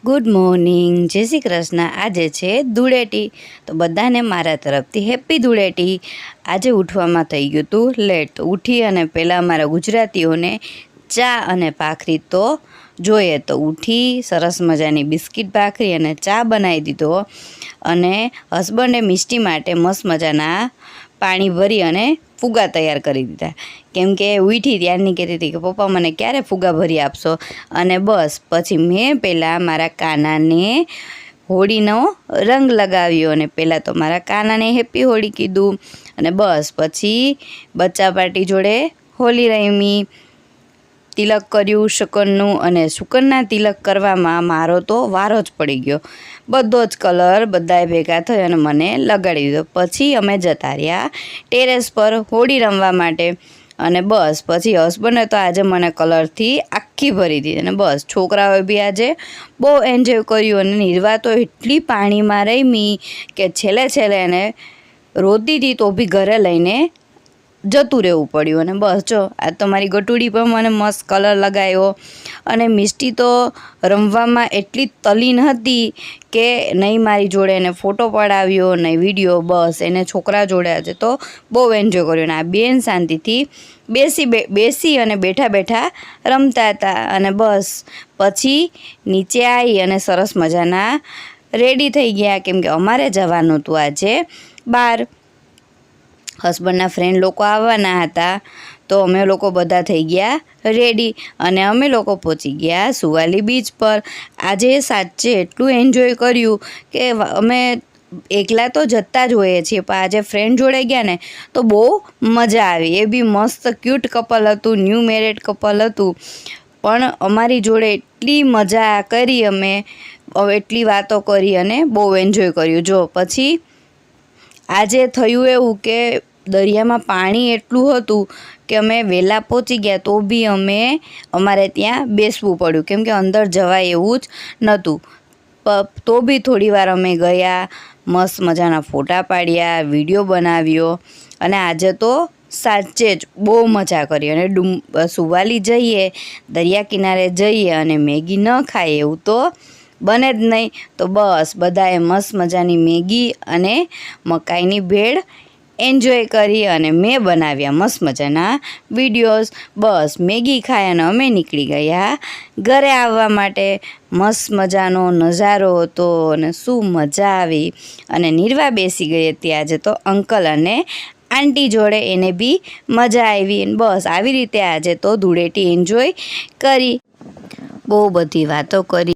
Good morning, જય શ્રી કૃષ્ણ। આજે છે ધૂળેટી, તો બધાને મારા તરફથી હેપી ધૂળેટી। આજે ઉઠવામાં થઈ ગયું હતું લેટ, તો ઉઠી અને પહેલાં અમારા ગુજરાતીઓને ચા અને ભાખરી તો જોઈએ, તો ઉઠી સરસ મજાની બિસ્કિટ ભાખરી અને ચા બનાવી દીધો, અને હસબન્ડે મિષ્ટી માટે મસ્ત મજાના પાણી ભરી અને ફુગા તૈયાર કરી દીધા, કેમ કે ઉઠી ત્યારની કહેતી હતી કે પપ્પા મને ક્યારે ફુગા ભરી આપશો। અને બસ પછી મેં પહેલાં મારા કાનાને હોળીનો રંગ લગાવ્યો, અને પહેલાં તો મારા કાનાને હેપી હોળી કીધું, અને બસ પછી બચ્ચા પાર્ટી જોડે હોળી રમી, તિલક કર્યું શુકનનું, અને શુકનના તિલક કરવામાં મારો તો વારો જ પડી ગયો। બધો જ કલર બધાએ ભેગા થઈ અને મને લગાડી દીધો। પછી અમે જતા રહ્યા ટેરેસ પર હોળી રમવા માટે, અને બસ પછી હસબન્ડે તો આજે મને કલરથી આખી ભરી દીધી, અને બસ છોકરાઓએ બી આજે બહુ એન્જોય કર્યું, અને નિર્વા તો એટલી પાણીમાં રમી કે છેલ્લે એને રોતી હતી તો બી ઘરે લઈને જતું રહેવું પડ્યું। અને બસ જો આ તો મારી ગટુડી પર મને મસ્ત કલર લગાવ્યો, અને મિષ્ટી તો રમવામાં એટલી તલ્લીન હતી કે નહીં મારી જોડે એને ફોટો પડાવ્યો નહીં વિડીયો, બસ એને છોકરા જોડે આજે તો બહુ એન્જોય કર્યો। અને આ બેન શાંતિથી બેસી અને બેઠા રમતા હતા, અને બસ પછી નીચે આવી અને સરસ મજાના રેડી થઈ ગયા, કેમ કે અમારે જવાનું હતું આજે બહાર, હસબન્ડના ફ્રેન્ડ લોકો આવવાના હતા, તો અમે લોકો બધા થઈ ગયા રેડી, અને અમે લોકો પહોંચી ગયા સુવાલી બીચ પર। આજે સાચે એટલું એન્જોય કર્યું કે અમે એકલા તો જતા જ હોઈએ છીએ, પણ આજે ફ્રેન્ડ જોડે ગયા ને તો બહુ મજા આવી। એ બી મસ્ત ક્યુટ કપલ હતું, ન્યૂ મેરેડ કપલ હતું, પણ અમારી જોડે એટલી મજા કરી, અમે એટલી વાતો કરી અને બહુ એન્જોય કર્યું। જો પછી આજે થયું એવું કે દરિયામાં પાણી એટલું હતું કે અમે વહેલા પહોંચી ગયા તો બી અમારે ત્યાં બેસવું પડ્યું, કેમ કે અંદર જવાય એવું જ નહોતું, તો બી થોડી વાર અમે ગયા, મસ્ત મજાના ફોટા પાડ્યા, વિડીયો બનાવ્યો, અને આજે તો સાચે જ બહુ મજા કરી। અને સુવાલી જઈએ, દરિયા કિનારે જઈએ અને મેગી ન ખાય એવું તો બને જ નહીં, તો બસ બધાએ મસ્ત મજાની મેગી અને મકાઈની ભેળ એન્જોય કરી, અને મેં બનાવ્યા મસ્ત મજાના વિડીયોઝ। બસ મેગી ખાય અને અમે નીકળી ગયા ઘરે આવવા માટે। મસ્ત મજાનો નજારો હતો, અને શું મજા આવી, અને નિર્વા બેસી ગઈ હતી આજે તો અંકલ અને આંટી જોડે, એને બી મજા આવી। બસ આવી રીતે આજે તો ધૂળેટી એન્જોય કરી, બહુ બધી વાતો કરી।